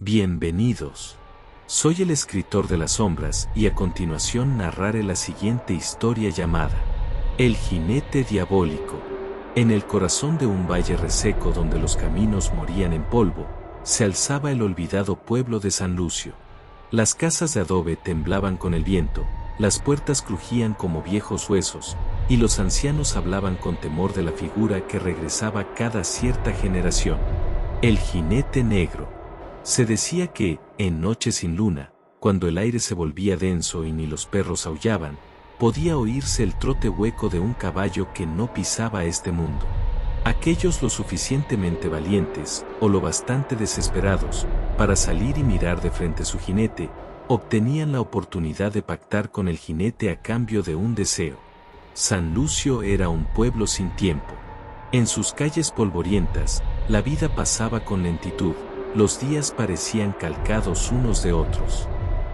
Bienvenidos. Soy el escritor de las sombras y a continuación narraré la siguiente historia llamada El jinete diabólico. En el corazón de un valle reseco donde los caminos morían en polvo, se alzaba el olvidado pueblo de San Lucio. Las casas de adobe temblaban con el viento, las puertas crujían como viejos huesos, y los ancianos hablaban con temor de la figura que regresaba cada cierta generación. El jinete negro. Se decía que, en noches sin luna, cuando el aire se volvía denso y ni los perros aullaban, podía oírse el trote hueco de un caballo que no pisaba este mundo. Aquellos lo suficientemente valientes, o lo bastante desesperados, para salir y mirar de frente su jinete, obtenían la oportunidad de pactar con el jinete a cambio de un deseo. San Lucio era un pueblo sin tiempo. En sus calles polvorientas, la vida pasaba con lentitud. Los días parecían calcados unos de otros.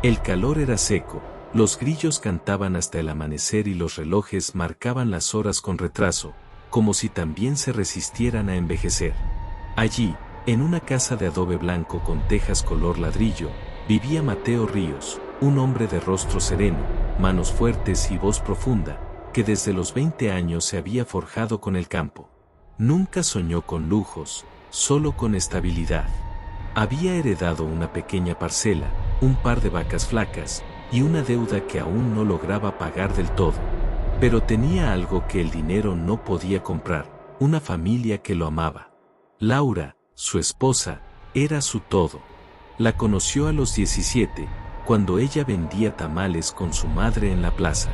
El calor era seco, los grillos cantaban hasta el amanecer y los relojes marcaban las horas con retraso, como si también se resistieran a envejecer. Allí, en una casa de adobe blanco con tejas color ladrillo, vivía Mateo Ríos, un hombre de rostro sereno, manos fuertes y voz profunda, que desde los 20 años se había forjado con el campo. Nunca soñó con lujos, solo con estabilidad. Había heredado una pequeña parcela, un par de vacas flacas, y una deuda que aún no lograba pagar del todo. Pero tenía algo que el dinero no podía comprar, una familia que lo amaba. Laura, su esposa, era su todo. La conoció a los 17, cuando ella vendía tamales con su madre en la plaza.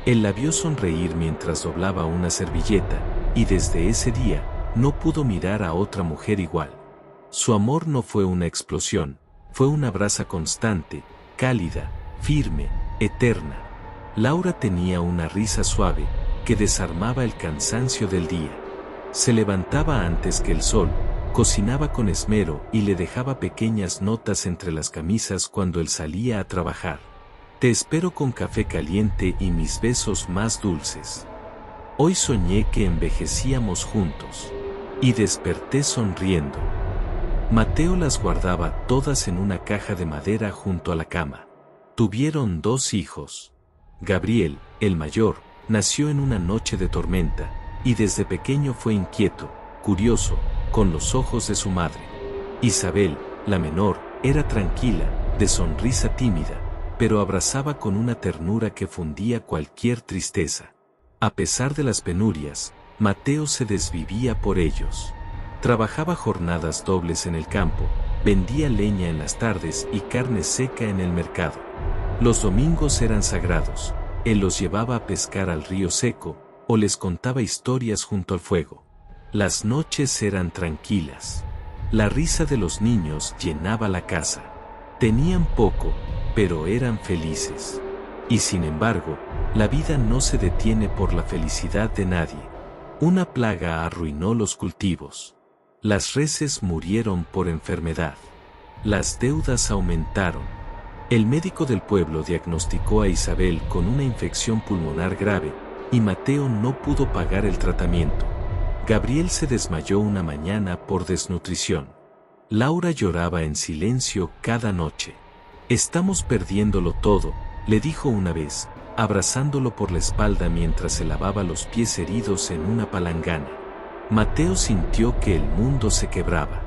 Él la vio sonreír mientras doblaba una servilleta, y desde ese día, no pudo mirar a otra mujer igual. Su amor no fue una explosión, fue una brasa constante, cálida, firme, eterna. Laura tenía una risa suave, que desarmaba el cansancio del día. Se levantaba antes que el sol, cocinaba con esmero y le dejaba pequeñas notas entre las camisas cuando él salía a trabajar. Te espero con café caliente y mis besos más dulces. Hoy soñé que envejecíamos juntos. Y desperté sonriendo. Mateo las guardaba todas en una caja de madera junto a la cama. Tuvieron 2 hijos. Gabriel, el mayor, nació en una noche de tormenta, y desde pequeño fue inquieto, curioso, con los ojos de su madre. Isabel, la menor, era tranquila, de sonrisa tímida, pero abrazaba con una ternura que fundía cualquier tristeza. A pesar de las penurias, Mateo se desvivía por ellos. Trabajaba jornadas dobles en el campo, vendía leña en las tardes y carne seca en el mercado. Los domingos eran sagrados, él los llevaba a pescar al río seco, o les contaba historias junto al fuego. Las noches eran tranquilas. La risa de los niños llenaba la casa. Tenían poco, pero eran felices. Y sin embargo, la vida no se detiene por la felicidad de nadie. Una plaga arruinó los cultivos. Las reses murieron por enfermedad. Las deudas aumentaron. El médico del pueblo diagnosticó a Isabel con una infección pulmonar grave, y Mateo no pudo pagar el tratamiento. Gabriel se desmayó una mañana por desnutrición. Laura lloraba en silencio cada noche. Estamos perdiéndolo todo, le dijo una vez, abrazándolo por la espalda mientras se lavaba los pies heridos en una palangana. Mateo sintió que el mundo se quebraba.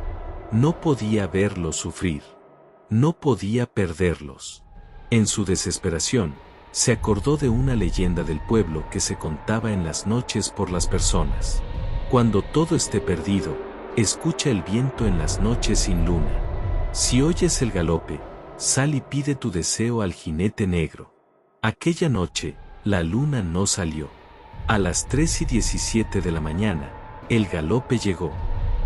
No podía verlos sufrir. No podía perderlos. En su desesperación, se acordó de una leyenda del pueblo que se contaba en las noches por las personas. Cuando todo esté perdido, escucha el viento en las noches sin luna. Si oyes el galope, sal y pide tu deseo al jinete negro. Aquella noche, la luna no salió. A las 3:17 de la mañana, el galope llegó.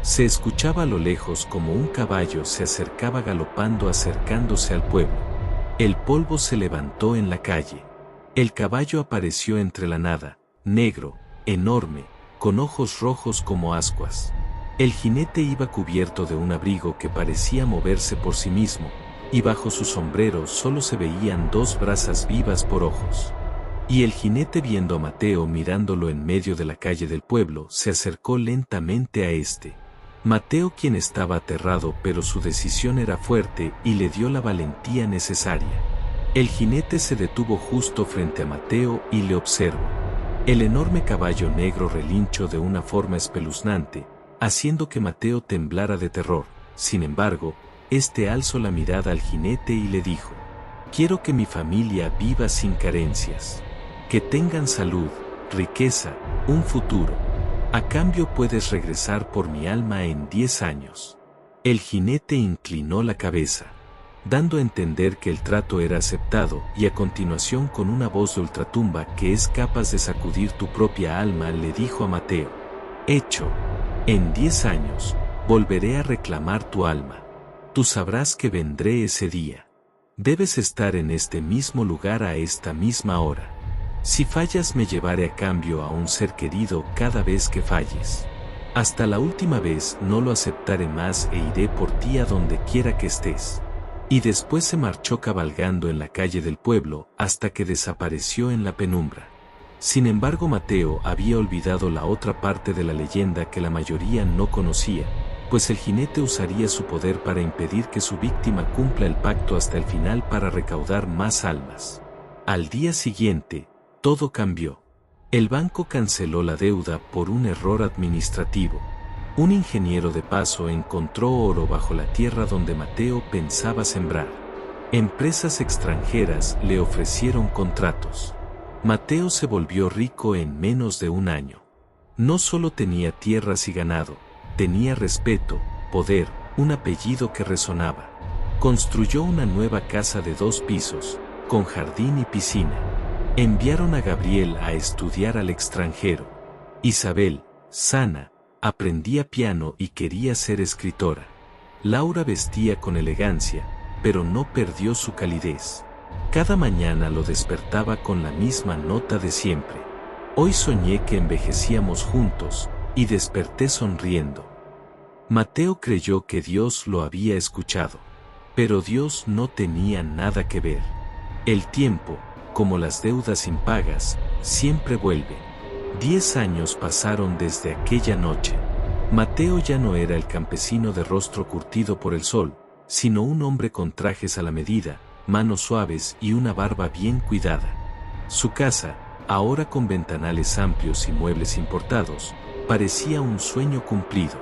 Se escuchaba a lo lejos como un caballo se acercaba galopando acercándose al pueblo. El polvo se levantó en la calle. El caballo apareció entre la nada, negro, enorme, con ojos rojos como ascuas. El jinete iba cubierto de un abrigo que parecía moverse por sí mismo, y bajo su sombrero solo se veían 2 brasas vivas por ojos. Y el jinete, viendo a Mateo mirándolo en medio de la calle del pueblo, se acercó lentamente a este. Mateo, quien estaba aterrado, pero su decisión era fuerte y le dio la valentía necesaria. El jinete se detuvo justo frente a Mateo y le observó. El enorme caballo negro relinchó de una forma espeluznante, haciendo que Mateo temblara de terror. Sin embargo, este alzó la mirada al jinete y le dijo: «Quiero que mi familia viva sin carencias. Que tengan salud, riqueza, un futuro. A cambio puedes regresar por mi alma en 10 años». El jinete inclinó la cabeza, dando a entender que el trato era aceptado, y a continuación, con una voz de ultratumba que es capaz de sacudir tu propia alma, le dijo a Mateo: «Hecho. En 10 años, volveré a reclamar tu alma. Tú sabrás que vendré ese día. Debes estar en este mismo lugar a esta misma hora. Si fallas, me llevaré a cambio a un ser querido cada vez que falles. Hasta la última vez no lo aceptaré más e iré por ti a donde quiera que estés». Y después se marchó cabalgando en la calle del pueblo hasta que desapareció en la penumbra. Sin embargo, Mateo había olvidado la otra parte de la leyenda que la mayoría no conocía, pues el jinete usaría su poder para impedir que su víctima cumpla el pacto hasta el final para recaudar más almas. Al día siguiente, todo cambió. El banco canceló la deuda por un error administrativo. Un ingeniero de paso encontró oro bajo la tierra donde Mateo pensaba sembrar. Empresas extranjeras le ofrecieron contratos. Mateo se volvió rico en menos de un año. No solo tenía tierras y ganado, tenía respeto, poder, un apellido que resonaba. Construyó una nueva casa de 2 pisos, con jardín y piscina. Enviaron a Gabriel a estudiar al extranjero. Isabel, sana, aprendía piano y quería ser escritora. Laura vestía con elegancia, pero no perdió su calidez. Cada mañana lo despertaba con la misma nota de siempre. Hoy soñé que envejecíamos juntos, y desperté sonriendo. Mateo creyó que Dios lo había escuchado. Pero Dios no tenía nada que ver. El tiempo, como las deudas impagas, siempre vuelve. 10 años pasaron desde aquella noche. Mateo ya no era el campesino de rostro curtido por el sol, sino un hombre con trajes a la medida, manos suaves y una barba bien cuidada. Su casa, ahora con ventanales amplios y muebles importados, parecía un sueño cumplido.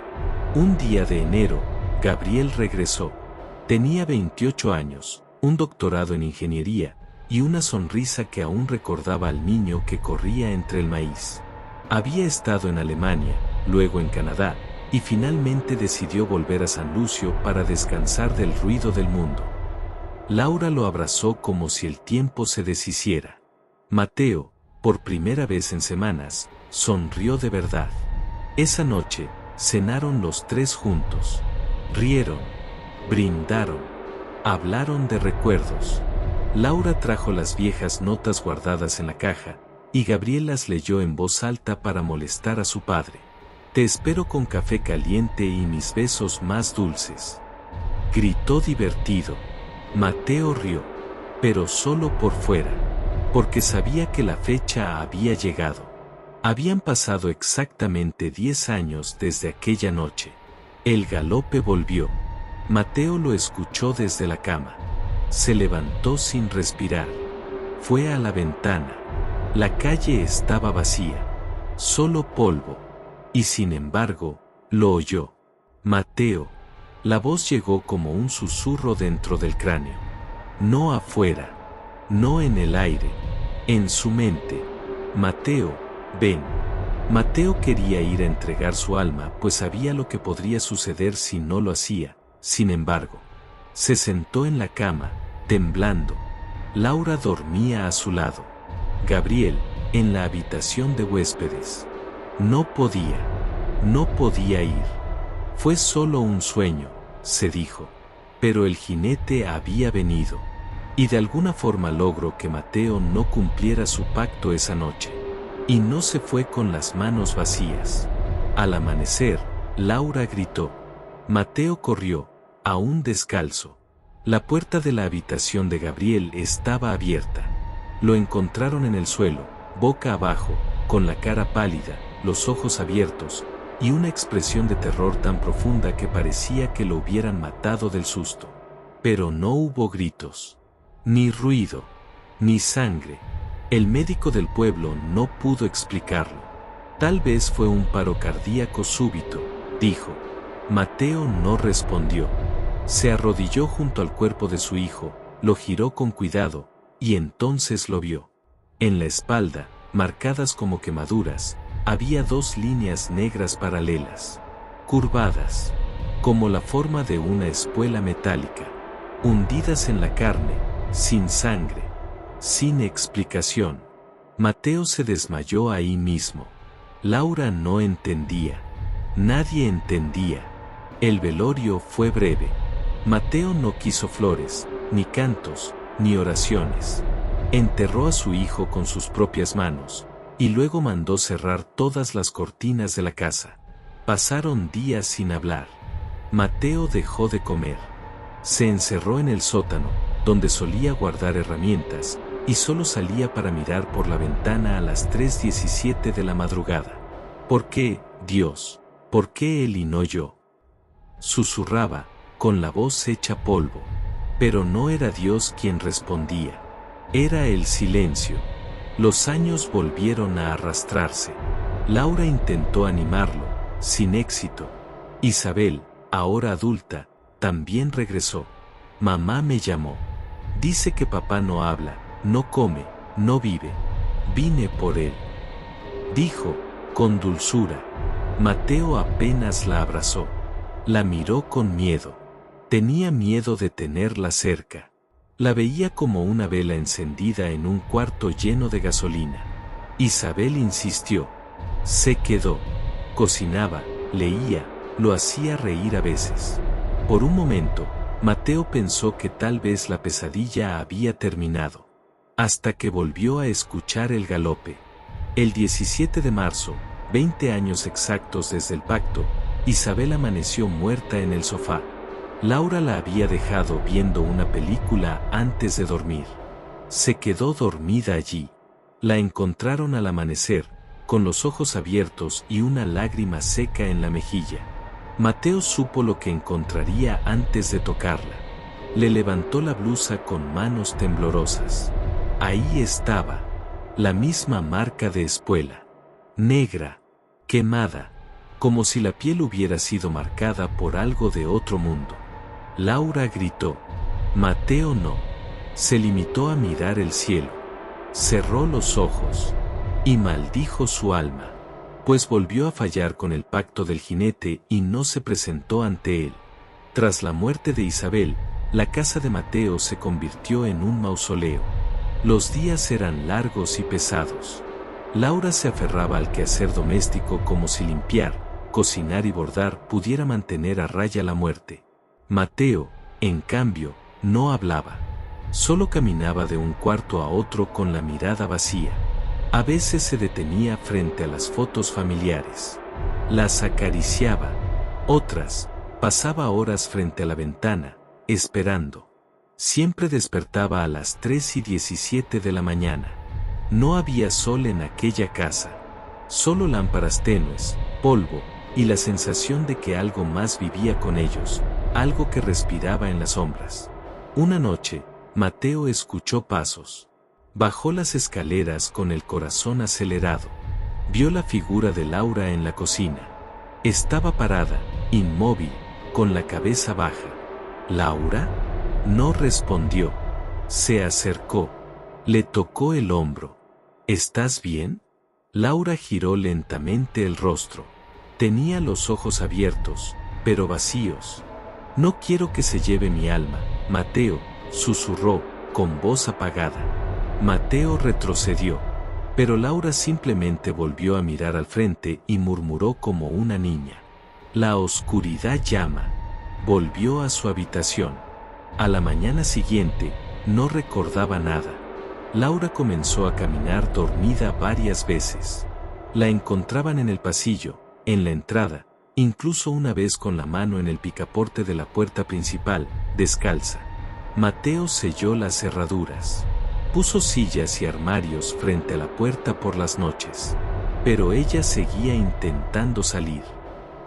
Un día de enero, Gabriel regresó. Tenía 28 años, un doctorado en ingeniería, y una sonrisa que aún recordaba al niño que corría entre el maíz. Había estado en Alemania, luego en Canadá, y finalmente decidió volver a San Lucio para descansar del ruido del mundo. Laura lo abrazó como si el tiempo se deshiciera. Mateo, por primera vez en semanas, sonrió de verdad. Esa noche, cenaron los 3 juntos. Rieron, brindaron, hablaron de recuerdos. Laura trajo las viejas notas guardadas en la caja, y Gabriel las leyó en voz alta para molestar a su padre. «Te espero con café caliente y mis besos más dulces», gritó divertido. Mateo rió, pero solo por fuera, porque sabía que la fecha había llegado. Habían pasado exactamente 10 años desde aquella noche. El galope volvió. Mateo lo escuchó desde la cama. Se levantó sin respirar. Fue a la ventana. La calle estaba vacía. Solo polvo. Y sin embargo, lo oyó. «Mateo». La voz llegó como un susurro dentro del cráneo. No afuera. No en el aire. En su mente. «Mateo, ven». Mateo quería ir a entregar su alma, pues sabía lo que podría suceder si no lo hacía. Sin embargo, se sentó en la cama, temblando. Laura dormía a su lado. Gabriel, en la habitación de huéspedes. No podía ir. Fue solo un sueño, se dijo. Pero el jinete había venido. Y de alguna forma logró que Mateo no cumpliera su pacto esa noche. Y no se fue con las manos vacías. Al amanecer, Laura gritó. Mateo corrió, aún descalzo. La puerta de la habitación de Gabriel estaba abierta. Lo encontraron en el suelo, boca abajo, con la cara pálida, los ojos abiertos, y una expresión de terror tan profunda que parecía que lo hubieran matado del susto. Pero no hubo gritos, ni ruido, ni sangre. El médico del pueblo no pudo explicarlo. Tal vez fue un paro cardíaco súbito, dijo. Mateo no respondió. Se arrodilló junto al cuerpo de su hijo, lo giró con cuidado, y entonces lo vio. En la espalda, marcadas como quemaduras, había 2 líneas negras paralelas, curvadas, como la forma de una espuela metálica, hundidas en la carne, sin sangre, sin explicación. Mateo se desmayó ahí mismo. Laura no entendía. Nadie entendía. El velorio fue breve. Mateo no quiso flores, ni cantos, ni oraciones. Enterró a su hijo con sus propias manos, y luego mandó cerrar todas las cortinas de la casa. Pasaron días sin hablar. Mateo dejó de comer. Se encerró en el sótano, donde solía guardar herramientas, y solo salía para mirar por la ventana a las 3:17 de la madrugada. ¿Por qué, Dios? ¿Por qué él y no yo? Susurraba, con la voz hecha polvo. Pero no era Dios quien respondía. Era el silencio. Los años volvieron a arrastrarse. Laura intentó animarlo, sin éxito. Isabel, ahora adulta, también regresó. Mamá me llamó. Dice que papá no habla, no come, no vive. Vine por él. Dijo, con dulzura. Mateo apenas la abrazó. La miró con miedo. Tenía miedo de tenerla cerca. La veía como una vela encendida en un cuarto lleno de gasolina. Isabel insistió. Se quedó. Cocinaba, leía, lo hacía reír a veces. Por un momento, Mateo pensó que tal vez la pesadilla había terminado. Hasta que volvió a escuchar el galope. El 17 de marzo, 20 años exactos desde el pacto, Isabel amaneció muerta en el sofá. Laura la había dejado viendo una película antes de dormir. Se quedó dormida allí. La encontraron al amanecer, con los ojos abiertos y una lágrima seca en la mejilla. Mateo supo lo que encontraría antes de tocarla. Le levantó la blusa con manos temblorosas. Ahí estaba, la misma marca de espuela. Negra, quemada, como si la piel hubiera sido marcada por algo de otro mundo. Laura gritó. Mateo no. Se limitó a mirar el cielo. Cerró los ojos. Y maldijo su alma. Pues volvió a fallar con el pacto del jinete y no se presentó ante él. Tras la muerte de Isabel, la casa de Mateo se convirtió en un mausoleo. Los días eran largos y pesados. Laura se aferraba al quehacer doméstico como si limpiar, cocinar y bordar pudiera mantener a raya la muerte. Mateo, en cambio, no hablaba. Solo caminaba de un cuarto a otro con la mirada vacía. A veces se detenía frente a las fotos familiares. Las acariciaba. Otras, pasaba horas frente a la ventana, esperando. Siempre despertaba a las 3:17 de la mañana. No había sol en aquella casa. Solo lámparas tenues, polvo, y la sensación de que algo más vivía con ellos, algo que respiraba en las sombras. Una noche, Mateo escuchó pasos. Bajó las escaleras con el corazón acelerado. Vio la figura de Laura en la cocina. Estaba parada, inmóvil, con la cabeza baja. ¿Laura? No respondió. Se acercó. Le tocó el hombro. ¿Estás bien? Laura giró lentamente el rostro. Tenía los ojos abiertos, pero vacíos. No quiero que se lleve mi alma, Mateo, susurró, con voz apagada. Mateo retrocedió, pero Laura simplemente volvió a mirar al frente y murmuró como una niña. La oscuridad llama. Volvió a su habitación. A la mañana siguiente, no recordaba nada. Laura comenzó a caminar dormida varias veces. La encontraban en el pasillo, en la entrada, incluso una vez con la mano en el picaporte de la puerta principal, descalza. Mateo selló las cerraduras. Puso sillas y armarios frente a la puerta por las noches. Pero ella seguía intentando salir.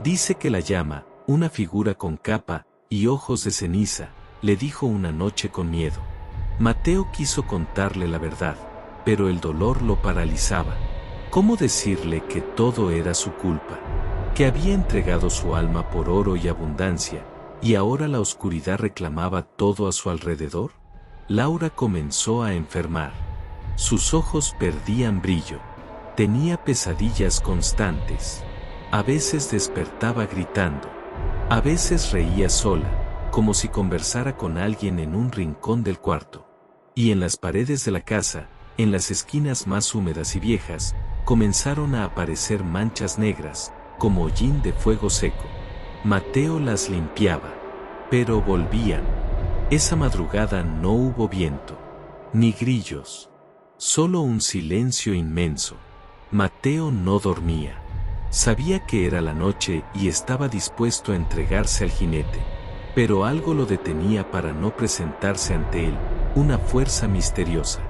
Dice que la llama, una figura con capa y ojos de ceniza, le dijo una noche con miedo. Mateo quiso contarle la verdad, pero el dolor lo paralizaba. ¿Cómo decirle que todo era su culpa? Que había entregado su alma por oro y abundancia, y ahora la oscuridad reclamaba todo a su alrededor. Laura comenzó a enfermar. Sus ojos perdían brillo. Tenía pesadillas constantes. A veces despertaba gritando. A veces reía sola, como si conversara con alguien en un rincón del cuarto. Y en las paredes de la casa, en las esquinas más húmedas y viejas, comenzaron a aparecer manchas negras, como hollín de fuego seco. Mateo las limpiaba, pero volvían. Esa madrugada no hubo viento, ni grillos, solo un silencio inmenso. Mateo no dormía. Sabía que era la noche y estaba dispuesto a entregarse al jinete, pero algo lo detenía para no presentarse ante él, una fuerza misteriosa.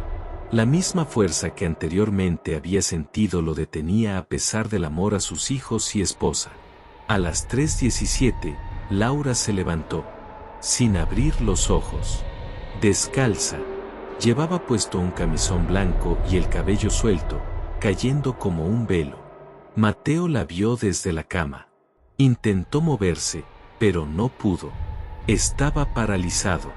La misma fuerza que anteriormente había sentido lo detenía a pesar del amor a sus hijos y esposa. A las 3:17, Laura se levantó, sin abrir los ojos. Descalza. Llevaba puesto un camisón blanco y el cabello suelto, cayendo como un velo. Mateo la vio desde la cama. Intentó moverse, pero no pudo. Estaba paralizado.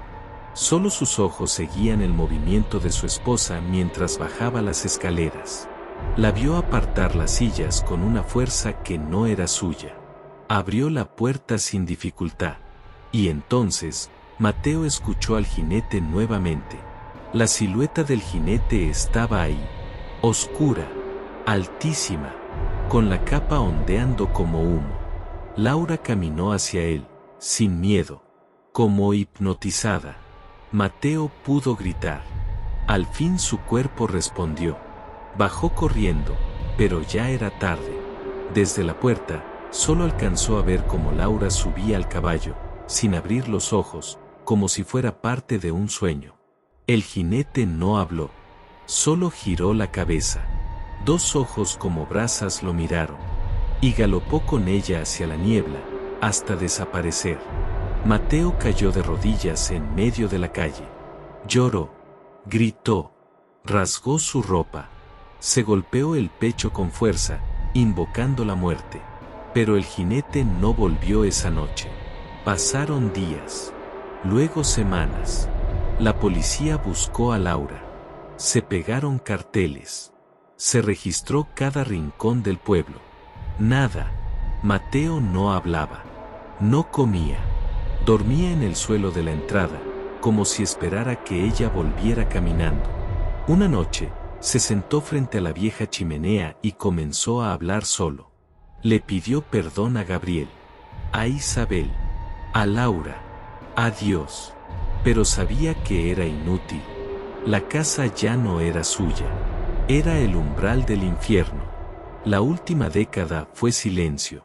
Solo sus ojos seguían el movimiento de su esposa mientras bajaba las escaleras. La vio apartar las sillas con una fuerza que no era suya. Abrió la puerta sin dificultad. Y entonces, Mateo escuchó al jinete nuevamente. La silueta del jinete estaba ahí, oscura, altísima, con la capa ondeando como humo. Laura caminó hacia él, sin miedo, como hipnotizada. Mateo pudo gritar. Al fin su cuerpo respondió. Bajó corriendo, pero ya era tarde. Desde la puerta, solo alcanzó a ver cómo Laura subía al caballo, sin abrir los ojos, como si fuera parte de un sueño. El jinete no habló, solo giró la cabeza. Dos ojos como brasas lo miraron, y galopó con ella hacia la niebla, hasta desaparecer. Mateo cayó de rodillas en medio de la calle. Lloró, gritó, rasgó su ropa, se golpeó el pecho con fuerza, invocando la muerte. Pero el jinete no volvió esa noche. Pasaron días, luego semanas. La policía buscó a Laura. Se pegaron carteles. Se registró cada rincón del pueblo. Nada. Mateo no hablaba. No comía. Dormía en el suelo de la entrada, como si esperara que ella volviera caminando. Una noche, se sentó frente a la vieja chimenea y comenzó a hablar solo. Le pidió perdón a Gabriel, a Isabel, a Laura, a Dios. Pero sabía que era inútil. La casa ya no era suya. Era el umbral del infierno. La última década fue silencio.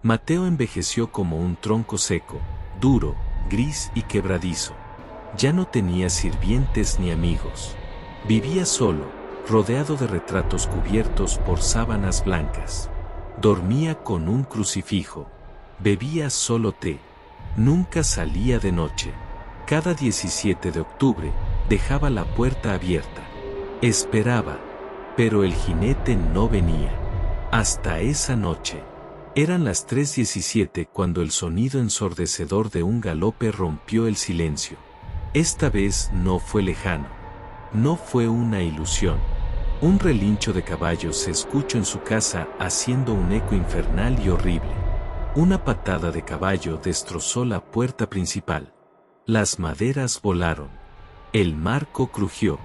Mateo envejeció como un tronco seco, duro, gris y quebradizo. Ya no tenía sirvientes ni amigos. Vivía solo, rodeado de retratos cubiertos por sábanas blancas. Dormía con un crucifijo. Bebía solo té. Nunca salía de noche. Cada 17 de octubre, dejaba la puerta abierta. Esperaba, pero el jinete no venía. Hasta esa noche. Eran las 3:17 cuando el sonido ensordecedor de un galope rompió el silencio. Esta vez no fue lejano. No fue una ilusión. Un relincho de caballos se escuchó en su casa haciendo un eco infernal y horrible. Una patada de caballo destrozó la puerta principal. Las maderas volaron. El marco crujió.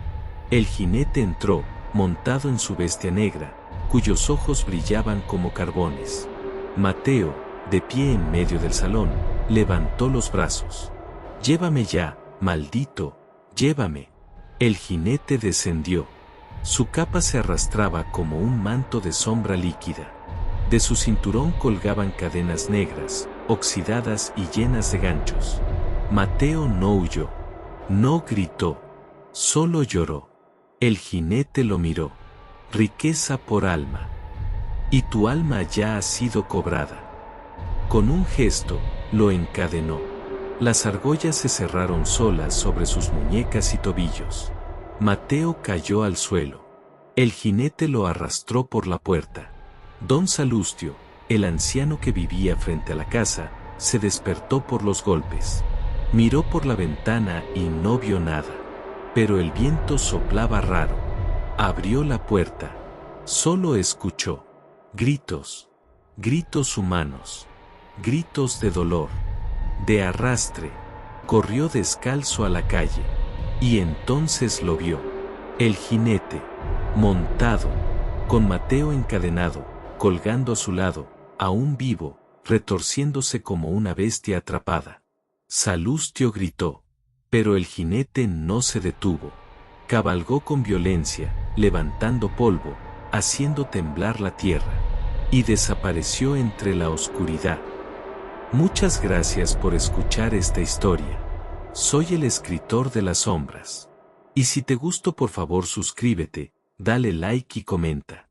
El jinete entró, montado en su bestia negra, cuyos ojos brillaban como carbones. Mateo, de pie en medio del salón, levantó los brazos. «Llévame ya, maldito, llévame». El jinete descendió. Su capa se arrastraba como un manto de sombra líquida. De su cinturón colgaban cadenas negras, oxidadas y llenas de ganchos. Mateo no huyó. No gritó. Solo lloró. El jinete lo miró. «Riqueza por alma. Y tu alma ya ha sido cobrada». Con un gesto, lo encadenó. Las argollas se cerraron solas sobre sus muñecas y tobillos. Mateo cayó al suelo. El jinete lo arrastró por la puerta. Don Salustio, el anciano que vivía frente a la casa, se despertó por los golpes. Miró por la ventana y no vio nada. Pero el viento soplaba raro. Abrió la puerta. Solo escuchó gritos. Gritos humanos. Gritos de dolor. De arrastre. Corrió descalzo a la calle. Y entonces lo vio. El jinete. Montado. Con Mateo encadenado, colgando a su lado, aún vivo, retorciéndose como una bestia atrapada. Salustio gritó. Pero el jinete no se detuvo. Cabalgó con violencia, levantando polvo, haciendo temblar la tierra. Y desapareció entre la oscuridad. Muchas gracias por escuchar esta historia. Soy el escritor de las sombras. Y si te gustó, por favor suscríbete, dale like y comenta.